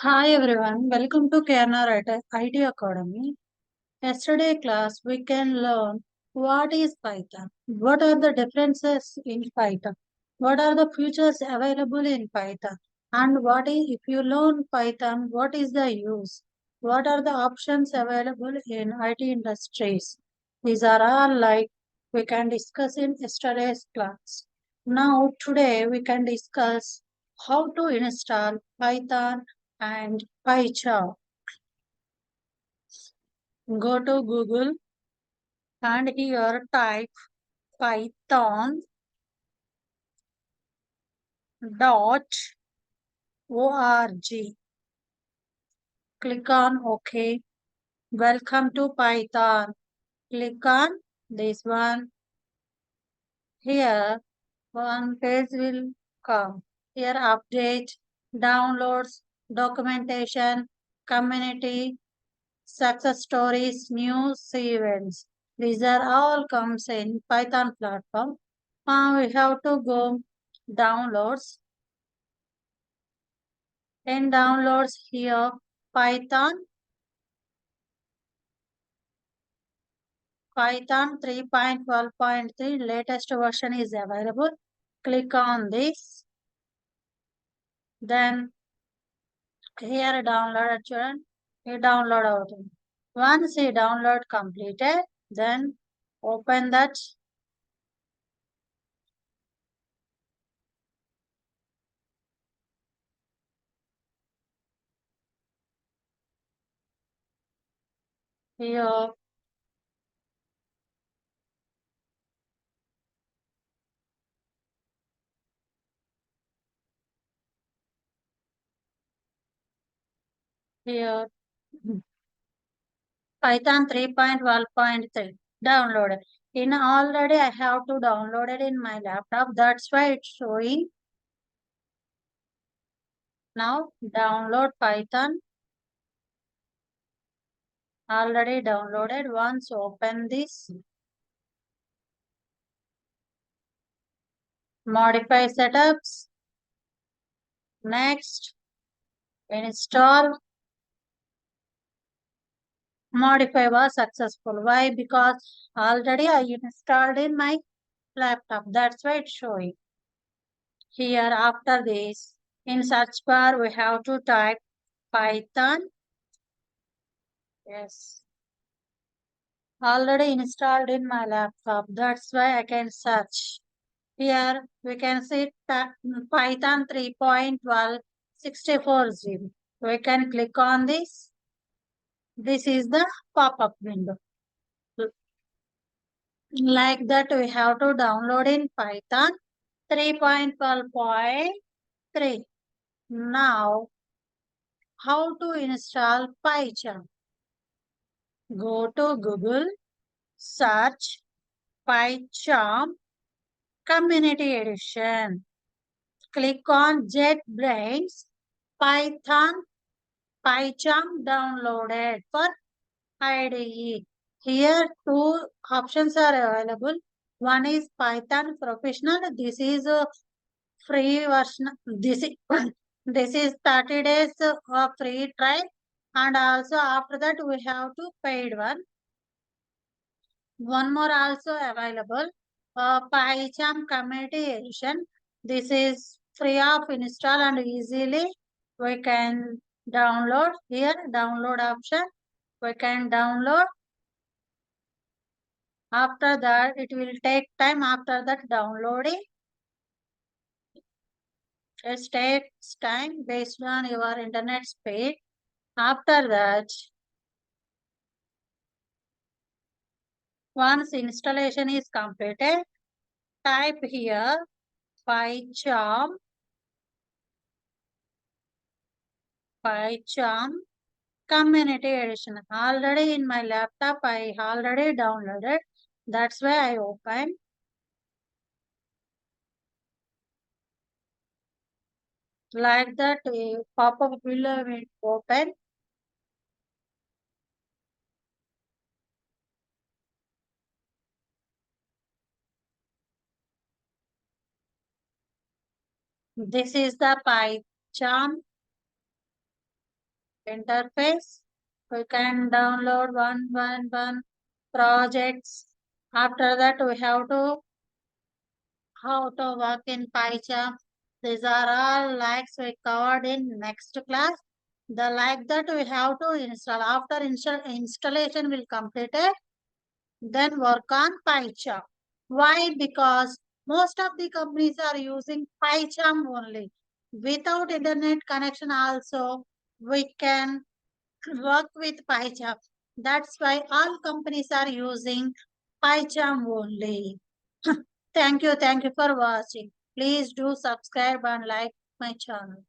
Hi everyone, welcome to KNR IT Academy. Yesterday class we can learn what is Python, what are the differences in Python, what are the features available in Python, and what is if you learn Python, what is the use, what are the options available in IT industries. These are all like we can discuss in yesterday's class. Now today we can discuss how to install Python and PyCharm. Go to Google and here type python dot org. Click on OK. Welcome to Python. Click on this one. Here one page will come. Here update, downloads, documentation, community, success stories, news, events. These are all comes in Python platform. We have to go downloads. In downloads here, Python 3.12.3 latest version is available. Click on this. Then here download children. You download out. Once you download completed, then open that. Here, here. Python 3.12.3 download. In already I have to download it in my laptop. That's why it's showing. Now download Python. Already downloaded. Once open this. Modify setups. Next. Install. Modify was successful. Why? Because already I installed in my laptop. That's why it's showing. Here after this, in search bar we have to type Python. Yes. Already installed in my laptop. That's why I can search. Here we can see Python 3.12 We can click on this. This is the pop-up window. Like that we have to download in Python 3.12.3. Now how to install PyCharm? Go to Google, search PyCharm Community Edition. Click on JetBrains Python PyCharm downloaded for IDE. Here two options are available. One is Python Professional. This is a free version. This is this is 30 days of free trial, and also after that we have to paid one. One more also available. PyCharm Community Edition. This is free of install and easily we can download. Here download option. We can download. After that it will take time. After that downloading. It takes time based on your internet speed. After that, once installation is completed, type here PyCharm, PyCharm Community Edition. Already in my laptop, I already downloaded. That's why I open. Like that, a pop-up will open. This is the PyCharm interface. We can download one projects. After that, we have to how to work in PyCharm. These are all likes we covered in next class. The like that we have to install. After installation will completed, then work on PyCharm. Why? Because most of the companies are using PyCharm only. Without internet connection also, we can work with PyCharm. That's why all companies are using PyCharm only. Thank you for watching. Please do subscribe and like my channel.